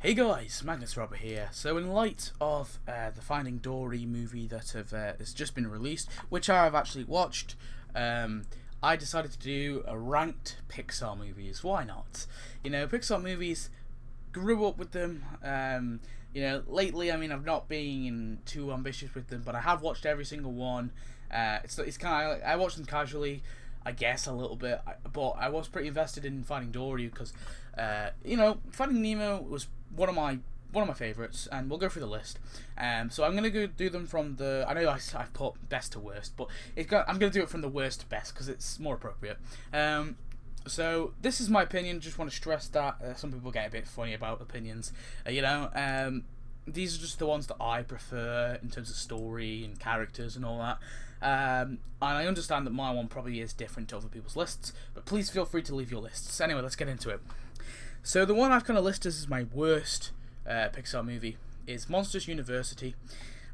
Hey guys, Magnus here. So in light of the Finding Dory movie that has just been released, which I have actually watched, I decided to do a ranked Pixar movies. Why not? Pixar movies, grew up with them. Lately, I've not been too ambitious with them, but I have watched every single one. It's kind of, I watched them casually, I guess, a little bit, but I was pretty invested in Finding Dory because, Finding Nemo was one of my favourites, and we'll go through the list. So I'm gonna go do them from the. I know I've put best to worst, but I'm gonna do it from the worst to best because it's more appropriate. So this is my opinion. Just want to stress that some people get a bit funny about opinions. These are just the ones that I prefer in terms of story and characters and all that. And I understand that my one probably is different to other people's lists, but please feel free to leave your lists. Anyway, let's get into it. So the one I've kind of listed as my worst Pixar movie is Monsters University.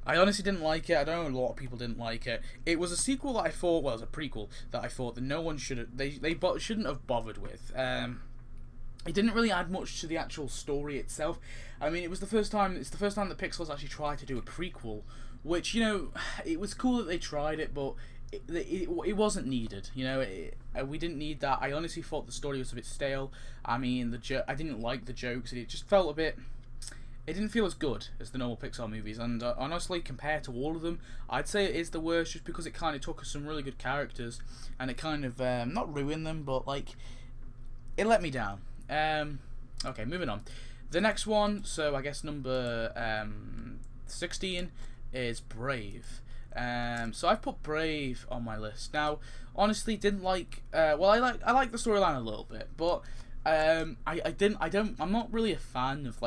I honestly didn't like it. I know a lot of people didn't like it. It was a sequel that I thought, well, it was a prequel that I thought that no one shouldn't have bothered with. It didn't really add much to the actual story itself. It's the first time that Pixar's actually tried to do a prequel, which, it was cool that they tried it, but it wasn't needed. We didn't need that. I honestly thought the story was a bit stale. I didn't like the jokes. It just felt a bit. It didn't feel as good as the normal Pixar movies, and honestly, compared to all of them, I'd say it is the worst, just because it kind of took some really good characters, and it kind of not ruined them, but it let me down. Okay, moving on. The next one, so I guess number 16 is Brave. So I've put Brave on my list. Now, honestly, didn't like. I like the storyline a little bit, but I'm not really a fan of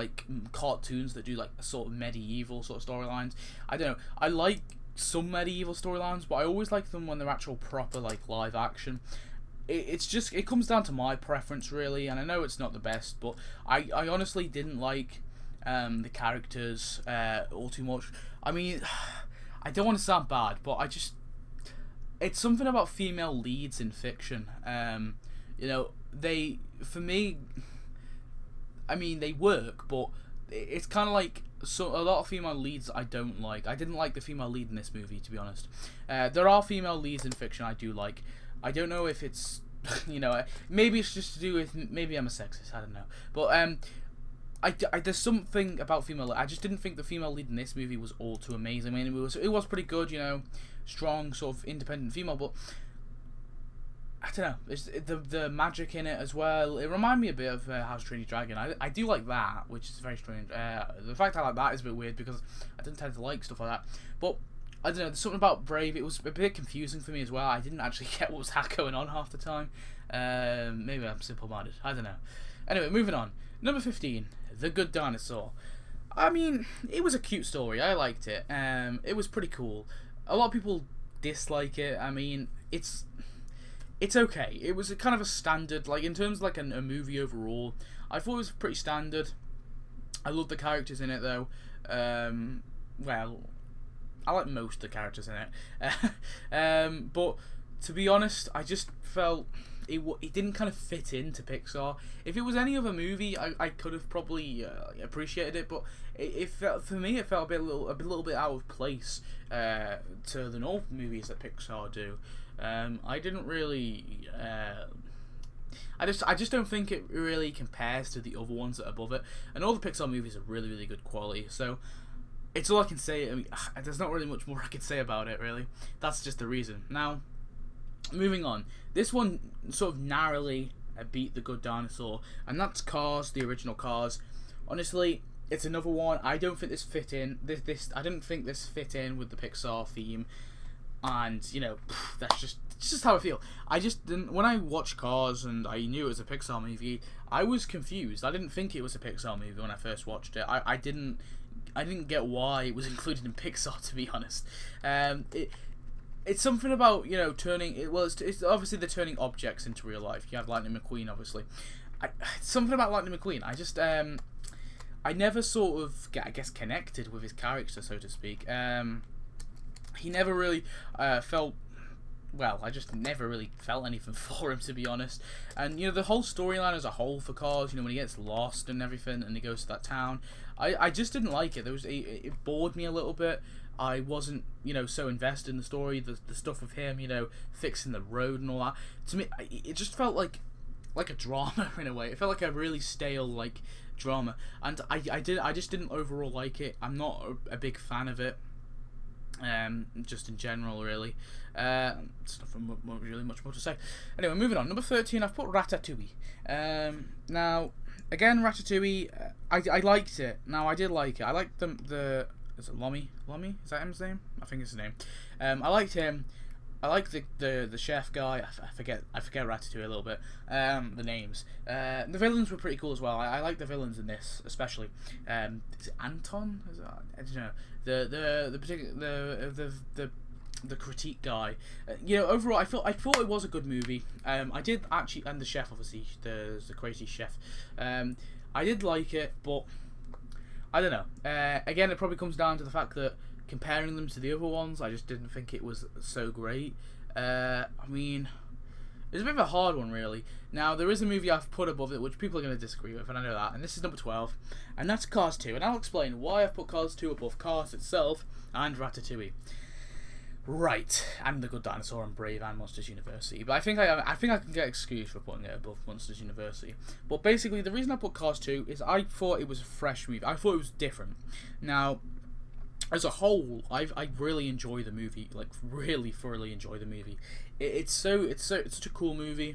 cartoons that do a sort of medieval sort of storylines. I don't know. I like some medieval storylines, but I always like them when they're actual proper live action. It comes down to my preference really, and I know it's not the best, but I honestly didn't like the characters all too much. I don't want to sound bad, but it's something about female leads in fiction. They work, but it's kind of a lot of female leads I don't like. I didn't like the female lead in this movie, to be honest. There are female leads in fiction I do like. I don't know if it's, maybe it's just to do with, maybe I'm a sexist, I don't know. But, there's something about female. I just didn't think the female lead in this movie was all too amazing. It was pretty good, strong sort of independent female, but I don't know. It's the magic in it as well. It reminded me a bit of How to Train Your Dragon. I do like that, which is very strange. The fact I like that is a bit weird because I don't tend to like stuff like that. But I don't know. There's something about Brave. It was a bit confusing for me as well. I didn't actually get what was going on half the time. Maybe I'm simple-minded. I don't know. Anyway, moving on. Number 15. The Good Dinosaur. It was a cute story. I liked it. It was pretty cool. A lot of people dislike it. It's okay. It was a kind of a standard, in terms of a movie overall. I thought it was pretty standard. I love the characters in it though. I like most of the characters in it. But to be honest, I just felt it didn't kind of fit into Pixar. If it was any other movie, I could have probably appreciated it, but it felt, for me, it felt a little bit out of place to the normal movies that Pixar do. I didn't really. I just don't think it really compares to the other ones that are above it. And all the Pixar movies are really, really good quality. So it's all I can say. There's not really much more I can say about it, really. That's just the reason. Now, moving on. This one sort of narrowly beat The Good Dinosaur, and that's Cars, the original Cars. Honestly, it's another one. I don't think this fit in. I didn't think this fit in with the Pixar theme, and that's just how I feel. I just didn't. When I watched Cars and I knew it was a Pixar movie, I was confused. I didn't think it was a Pixar movie when I first watched it. I didn't get why it was included in Pixar, to be honest. It's something about turning it. Well, it's obviously they're turning objects into real life. You have Lightning McQueen, obviously. It's something about Lightning McQueen. I never sort of connected with his character, so to speak. He never really felt well, I just never really felt anything for him, to be honest. And the whole storyline as a whole for Cars, when he gets lost and everything, and he goes to that town, I just didn't like it. It bored me a little bit. I wasn't, so invested in the story, the stuff with him, fixing the road and all that. To me, it just felt like a drama in a way. It felt like a really stale drama, and I just didn't overall like it. I'm not a big fan of it. Just in general, really. It's not really much more to say. Anyway, moving on. Number 13, I've put Ratatouille. Now, again, Ratatouille, I liked it. Now, I did like it. I liked the is it Lomi? Lomi? Is that his name? I think it's his name. I liked him. I like the chef guy. I forget Ratatouille a little bit. The names. The villains were pretty cool as well. I like the villains in this especially. Is it Anton? I don't know. The particular the critique guy. Overall, I thought it was a good movie. I did actually, and the chef obviously, the crazy chef. I did like it, but I don't know. Again, it probably comes down to the fact that comparing them to the other ones, I just didn't think it was so great. I mean, it's a bit of a hard one, really. Now, there is a movie I've put above it, which people are going to disagree with, and I know that. And this is number 12, and that's Cars 2. And I'll explain why I've put Cars 2 above Cars itself and Ratatouille. Right, and The Good Dinosaur and Brave and Monsters University. But I think I can get excused for putting it above Monsters University. But basically, the reason I put Cars 2 is I thought it was a fresh movie. I thought it was different. Now, as a whole, I really enjoy the movie, really thoroughly enjoy the movie. It's such a cool movie.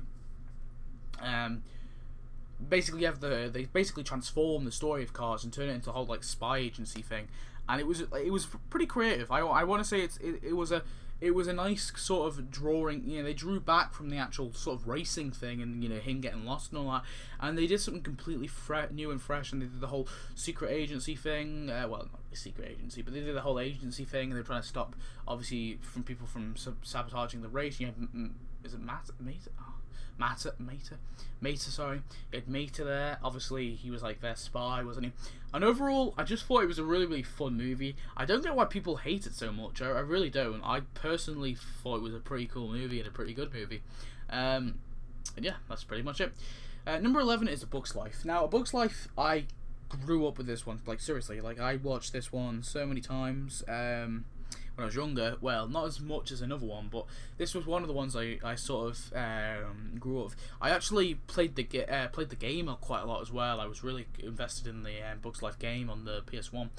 Basically, they basically transform the story of Cars and turn it into a whole spy agency thing, and it was pretty creative. I want to say it was a nice sort of drawing. They drew back from the actual sort of racing thing and him getting lost and all that, and they did something completely new and fresh. And they did the whole secret agency thing. Well, not a secret agency, but they did the whole agency thing, and they're trying to stop obviously from people from sabotaging the race. Is it Mata, sorry. You had Mata there. Obviously, he was their spy, wasn't he? And overall, I just thought it was a really, really fun movie. I don't get why people hate it so much. I really don't. I personally thought it was a pretty cool movie and a pretty good movie. And yeah, that's pretty much it. Number 11 is A Bug's Life. Now, A Bug's Life, I grew up with this one. Seriously, I watched this one so many times. When I was younger, well, not as much as another one, but this was one of the ones I sort of grew up with. I actually played the game quite a lot as well. I was really invested in the Bug's Life game on the PS1.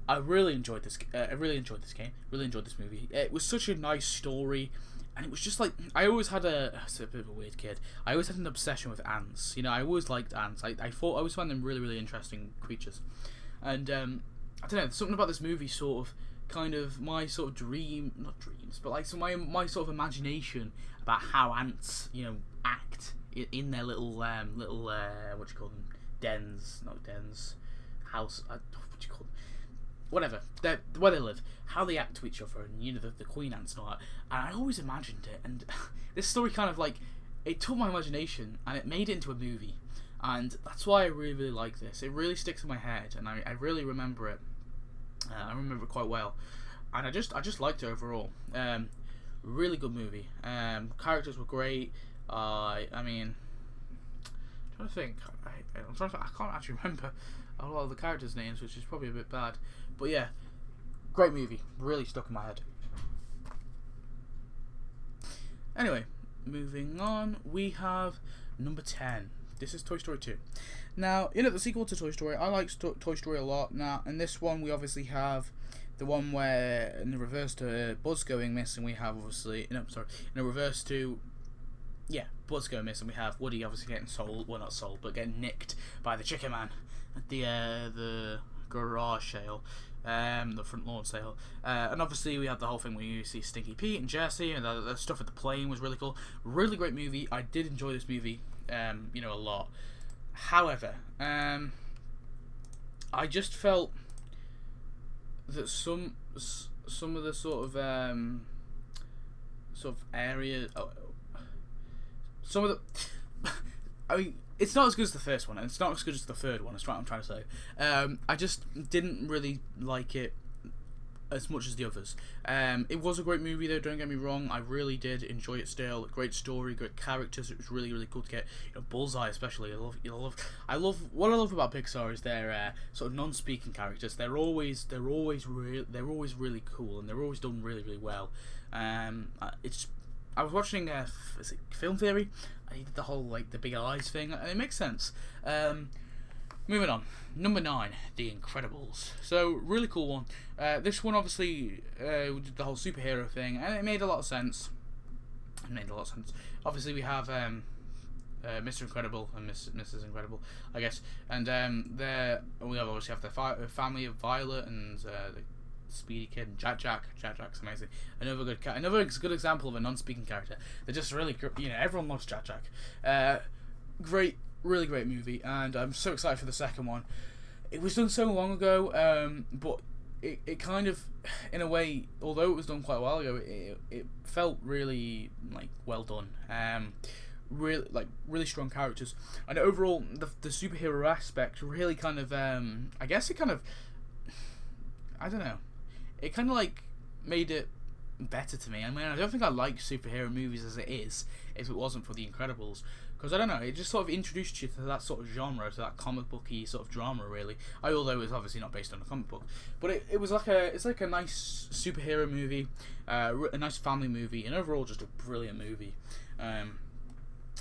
I really enjoyed this. I really enjoyed this game. Really enjoyed this movie. It was such a nice story, and it was just I always had it's a bit of a weird kid. I always had an obsession with ants. I always liked ants. I always found them really, really interesting creatures, and I don't know. There's something about this movie sort of. Kind of my sort of not dreams, but my sort of imagination about how ants, act in their little what do you call them? House. What do you call them? Whatever. Where they live, how they act to each other, and the queen ants and all that. And I always imagined it, and this story kind of it took my imagination and it made it into a movie, and that's why I really, really like this. It really sticks in my head, and I really remember it. I remember it quite well, and I just liked it overall. Really good movie. Characters were great. I mean, I'm trying to think. I can't actually remember a lot of the characters' names, which is probably a bit bad. But yeah, great movie. Really stuck in my head. Anyway, moving on, we have number 10. This is Toy Story 2. Now, the sequel to Toy Story, I like Toy Story a lot. Now, in this one, we obviously have the one where, in the reverse to Buzz going missing, we have obviously, in the reverse to, Buzz going missing, we have Woody obviously getting not sold, but getting nicked by the Chicken Man at the garage sale, the front lawn sale. And obviously, we have the whole thing where you see Stinky Pete and Jesse, and the stuff at the plane was really cool. Really great movie. I did enjoy this movie, a lot. However, I just felt that some of the sort of area, some of the, I mean, it's not as good as the first one, and it's not as good as the third one. That's what I'm trying to say. I just didn't really like it as much as the others. It was a great movie though, don't get me wrong, I really did enjoy it still. Great story, great characters, it was really, really cool to get, Bullseye especially. I love what I love about Pixar is their sort of non-speaking characters. They're always really cool, and they're always done really, really well. I was watching is it Film Theory? I did the whole the big eyes thing, and it makes sense. Moving on, number 9, The Incredibles. So really cool one. This one obviously did the whole superhero thing, and it made a lot of sense. Obviously we have Mr. Incredible and Mrs. Incredible, I guess, and we obviously have the family of Violet and the Speedy Kid and Jack's amazing. Another good example of a non-speaking character. They're just really, everyone loves Jack. Great, really great movie, and I'm so excited for the second one. It was done so long ago, but it kind of, in a way, although it was done quite a while ago, it felt really well done. Really strong characters, and overall the superhero aspect really kind of I guess it kind of, I don't know, it kind of made it better to me. I mean, I don't think I like superhero movies as it is if it wasn't for The Incredibles, because I don't know, it just sort of introduced you to that sort of genre, to that comic booky sort of drama really. Although it's obviously not based on a comic book, but it was it's like a nice superhero movie, a nice family movie, and overall just a brilliant movie.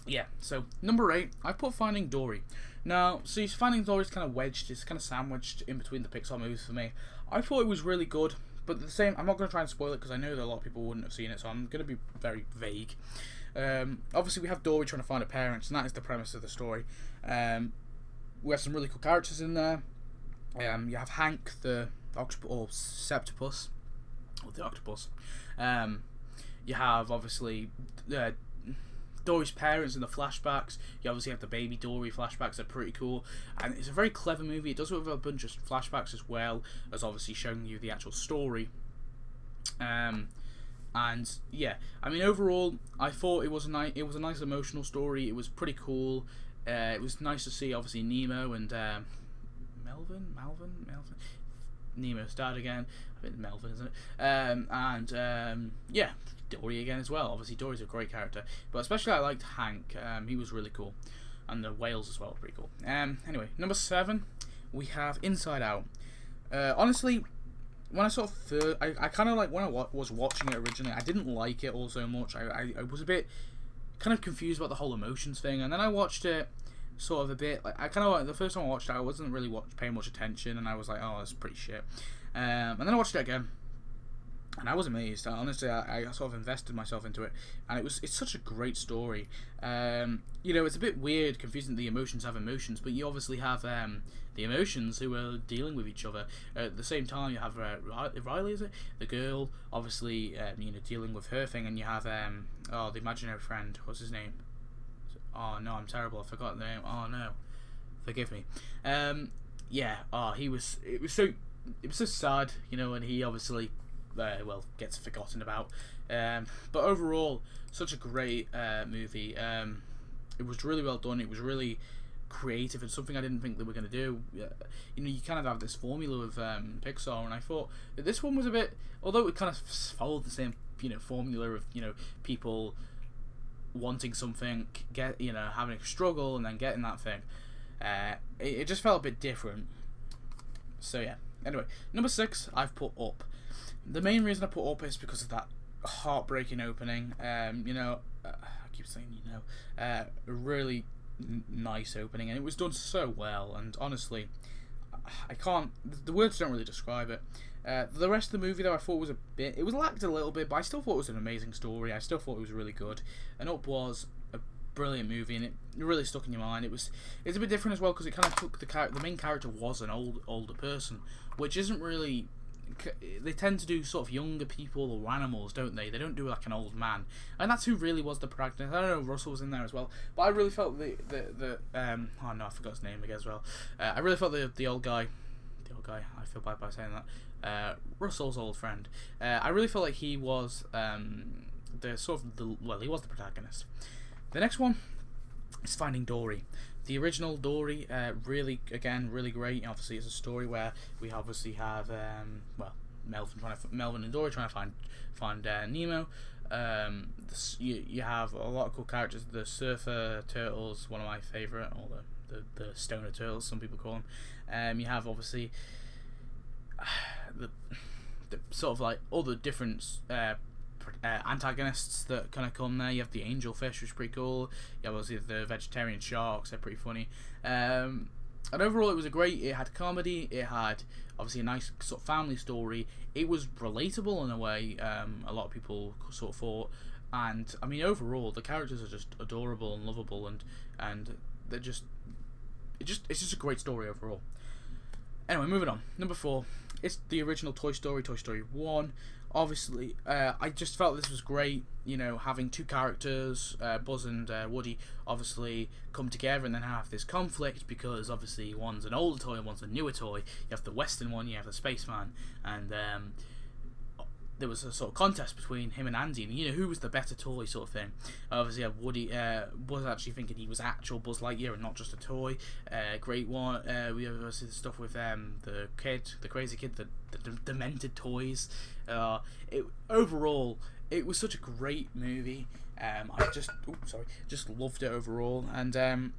Yeah, so number 8, I put Finding Dory. Now, see, Finding Dory is kind of wedged, it's kind of sandwiched in between the Pixar movies for me. I thought it was really good, but at the same, I'm not going to try and spoil it because I know that a lot of people wouldn't have seen it, so I'm going to be very vague. Obviously, we have Dory trying to find her parents, and that is the premise of the story. We have some really cool characters in there. You have Hank, the septopus, or the octopus. You have, obviously, Dory's parents in the flashbacks. You obviously have the baby Dory flashbacks. They're pretty cool, and it's a very clever movie. It does it with a bunch of flashbacks as well as obviously showing you the actual story. And yeah, I mean, overall, I thought it was a nice emotional story. It was pretty cool. It was nice to see obviously Nemo and Melvin. Nemo's dad again. I think Melvin, isn't it? Yeah, Dory again as well. Obviously, Dory's a great character, but especially I liked Hank. He was really cool, and the whales as well were pretty cool. Anyway, number 7, we have Inside Out. Honestly, when I I kind of when I was watching it originally, I didn't like it all so much. I was a bit kind of confused about the whole emotions thing, and then I watched it sort of a bit. I kind of the first time I watched it, I wasn't really paying much attention, and I was like, oh, that's pretty shit. And then I watched it again, and I was amazed. Honestly, I sort of invested myself into it, and it's such a great story. It's a bit weird, confusing. The emotions have emotions, but you obviously have the emotions who are dealing with each other. At the same time, you have Riley, is it? The girl, obviously, dealing with her thing, and you have the imaginary friend. What's his name? Oh no, I'm terrible. I forgot the name. Oh no, forgive me. It was so sad, and he obviously gets forgotten about. But overall, such a great movie. It was really well done. It was really creative and something I didn't think they were going to do. You kind of have this formula of Pixar, and I thought that this one was a bit, although it kind of followed the same formula of people wanting something, having a struggle and then getting that thing. It just felt a bit different. So yeah. Anyway, number 6, I've put Up. The main reason I put Up is because of that heartbreaking opening. I keep saying a really nice opening, and it was done so well. And honestly, the words don't really describe it. The rest of the movie, though, I thought it was lacked a little bit, but I still thought it was an amazing story. I still thought it was really good, and Up was a brilliant movie, and it really stuck in your mind. It's a bit different as well because it kind of took the main character was an older person, which isn't really. They tend to do sort of younger people or animals, don't they? They don't do like an old man, and that's who really was the protagonist. I don't know, Russell was in there as well, but I really felt oh no, I forgot his name again as well. I really felt the old guy. I feel bad by saying that. Russell's old friend. I really felt like he was he was the protagonist. The next one is Finding Dory. The original Dory, really great. Obviously, it's a story where we obviously have, Melvin and Dory trying to find Nemo. You have a lot of cool characters. The surfer turtles, one of my favourite, or the stoner turtles, some people call them. You have obviously the sort of like all the different antagonists that kind of come there. You have the angelfish, which is pretty cool. You have obviously the vegetarian sharks, they're pretty funny. And overall, it had comedy, it had obviously a nice sort of family story. It was relatable in a way, a lot of people sort of thought. And I mean, overall, the characters are just adorable and lovable, and they're just it's just a great story overall. Anyway, moving on. Number 4, it's the original Toy Story 1. Obviously, I just felt this was great, you know, having two characters, Buzz and Woody, obviously come together and then have this conflict, because obviously one's an older toy and one's a newer toy. You have the Western one, you have the spaceman, and there was a sort of contest between him and Andy, and you know, who was the better toy, sort of thing. Obviously, Woody was actually thinking he was actual Buzz Lightyear and not just a toy. Great one. We have obviously the stuff with the crazy kid, the demented toys. Overall, it was such a great movie. I just loved it overall, and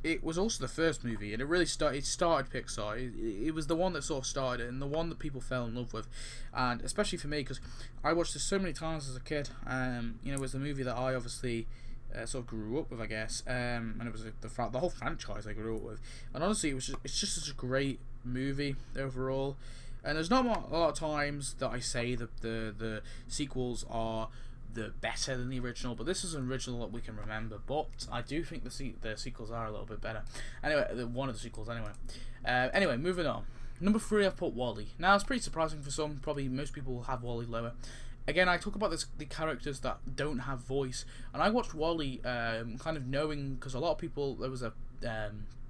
it was also the first movie, and it started Pixar. It was the one that sort of started it, and the one that people fell in love with, and especially for me, because I watched this so many times as a kid. You know, it was the movie that I obviously sort of grew up with, I guess, and it was the whole franchise I grew up with. And honestly, it's just such a great movie overall. And there's not a lot of times that I say that the sequels are the better than the original, but this is an original that we can remember. But I do think the sequels are a little bit better. Anyway, one of the sequels anyway. Anyway, moving on. Number 3, I've put WALL-E. Now, it's pretty surprising for some. Probably most people will have WALL-E lower. Again, I talk about the characters that don't have voice, and I watched WALL-E kind of knowing, because a lot of people, there was a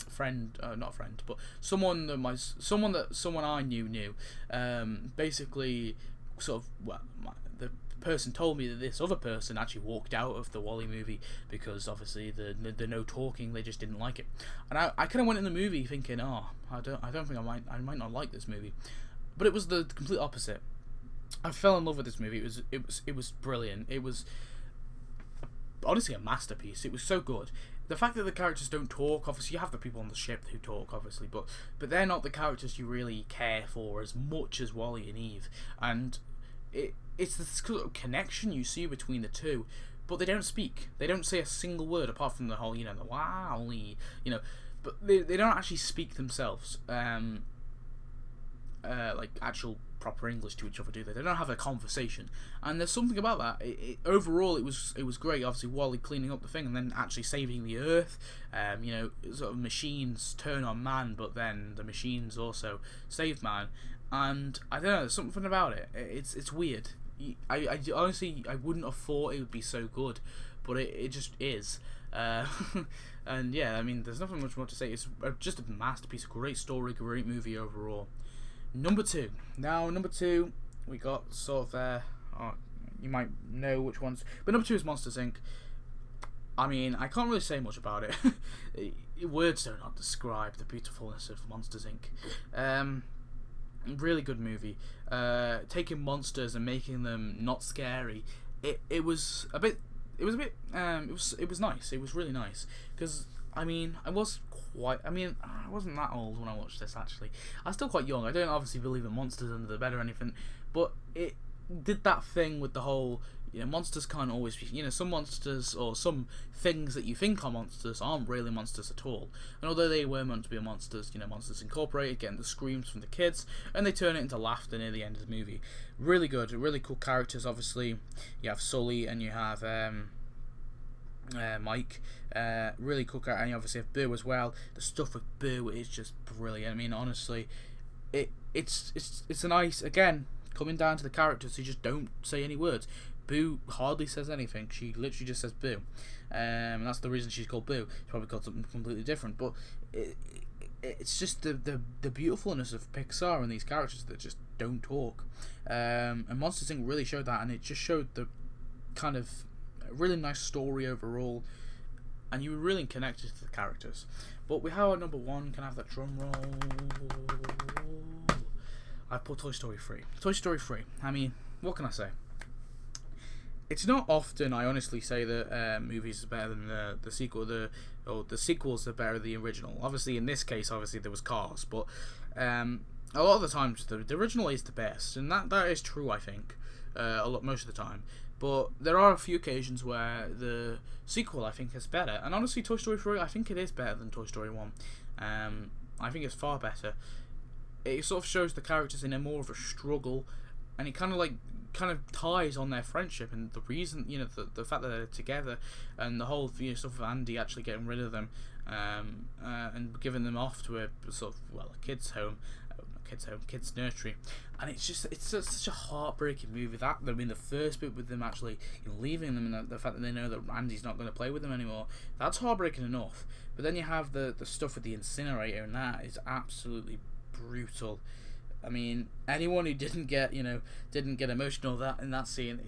friend, not a friend, but someone I knew, basically sort of, well, the person told me that this other person actually walked out of the WALL-E movie because obviously the no talking, they just didn't like it. And I kind of went in the movie thinking, oh, I don't think I might not like this movie, but it was the complete opposite. I fell in love with this movie. It was brilliant. It was honestly a masterpiece. It was so good. The fact that the characters don't talk, obviously you have the people on the ship who talk, obviously, but they're not the characters you really care for as much as Wally and Eve. And it's the sort of connection you see between the two, but they don't speak. They don't say a single word apart from the whole, you know, the Wally, you know, but they don't actually speak themselves. Like actual proper English to each other, do they? They don't have a conversation, and there's something about that. Overall, it was great. Obviously, Wally cleaning up the thing and then actually saving the Earth. You know, sort of machines turn on man, but then the machines also save man. And I don't know, there's something about it. It's weird. I honestly wouldn't have thought it would be so good, but it just is. And yeah, I mean, there's nothing much more to say. It's just a masterpiece, a great story, great movie overall. Number 2. Now, number 2, we got sort of you might know which ones, but number 2 is Monsters, Inc. I mean, I can't really say much about it. Words do not describe the beautifulness of Monsters, Inc. Really good movie. Taking monsters and making them not scary. It was nice. It was really nice, because I mean, I wasn't that old when I watched this, actually. I was still quite young. I don't obviously believe in monsters under the bed or anything, but it did that thing with the whole, you know, monsters can't always be, you know, some monsters or some things that you think are monsters aren't really monsters at all. And although they were meant to be monsters, you know, Monsters Incorporated, getting the screams from the kids, and they turn it into laughter near the end of the movie. Really good, really cool characters, obviously. You have Sully and you have Mike, really cool character, and you obviously have Boo as well. The stuff with Boo is just brilliant. I mean, honestly, it's a nice, again, coming down to the characters who just don't say any words. Boo hardly says anything. She literally just says Boo, and that's the reason she's called Boo. She's probably called something completely different, but it's just the beautifulness of Pixar and these characters that just don't talk. And Monsters Inc. really showed that, and it just showed the kind of really nice story overall, and you were really connected to the characters. But we have our number 1. Can I have that drum roll? I put Toy Story 3. Toy Story 3. I mean, what can I say? It's not often I honestly say that movies are better than the sequel, or the sequels are better than the original. Obviously, in this case, there was Cars, but a lot of the times the original is the best, and that is true. I think most of the time. But there are a few occasions where the sequel I think is better, and honestly, Toy Story 3 I think it is better than Toy Story 1. I think it's far better. It sort of shows the characters in a more of a struggle, and it kind of ties on their friendship and the reason, the fact that they're together, and the whole stuff of Andy actually getting rid of them, and giving them off to a sort of a kids nursery, and it's such a heartbreaking movie. The first bit with them actually leaving them, and the fact that they know that Andy's not going to play with them anymore, that's heartbreaking enough. But then you have the stuff with the incinerator, and that is absolutely brutal. I mean, anyone who didn't get emotional in that scene,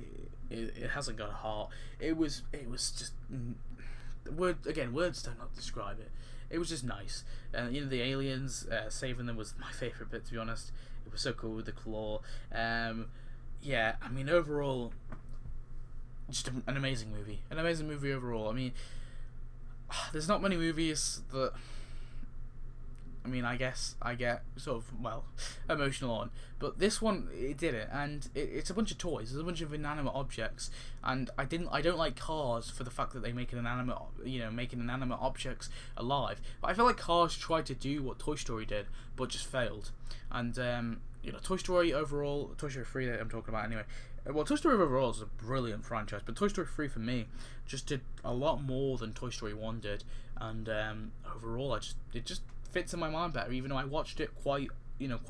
it hasn't got a heart. It was just words don't describe it. It was just nice. The aliens saving them was my favourite bit, to be honest. It was so cool with the claw. Yeah, I mean, overall, just an amazing movie. An amazing movie overall. I mean, there's not many movies that, I guess I get sort of emotional on, but this one, it did it, and it's a bunch of toys. There's a bunch of inanimate objects, and I don't like Cars for the fact that they make making inanimate objects alive. But I feel like Cars tried to do what Toy Story did, but just failed. And Toy Story overall, Toy Story 3 that I'm talking about anyway. Well, Toy Story overall is a brilliant franchise, but Toy Story 3 for me just did a lot more than Toy Story 1 did, and overall, it just fits in my mind better, even though I watched it quite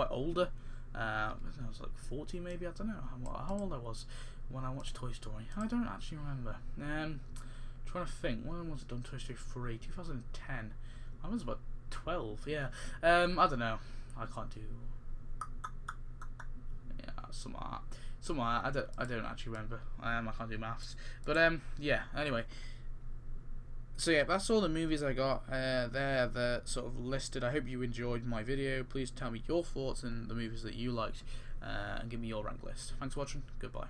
older. I was like 40 maybe, I don't know how old I was when I watched Toy Story. I don't actually remember. Trying to think, when was it done? Toy Story 3, 2010. I was about 12, yeah. I don't know. I can't do... Yeah, something like that. I don't actually remember. I can't do maths. But, yeah, anyway. So yeah, that's all the movies I got they're sort of listed. I hope you enjoyed my video. Please tell me your thoughts and the movies that you liked, and give me your rank list. Thanks for watching. Goodbye.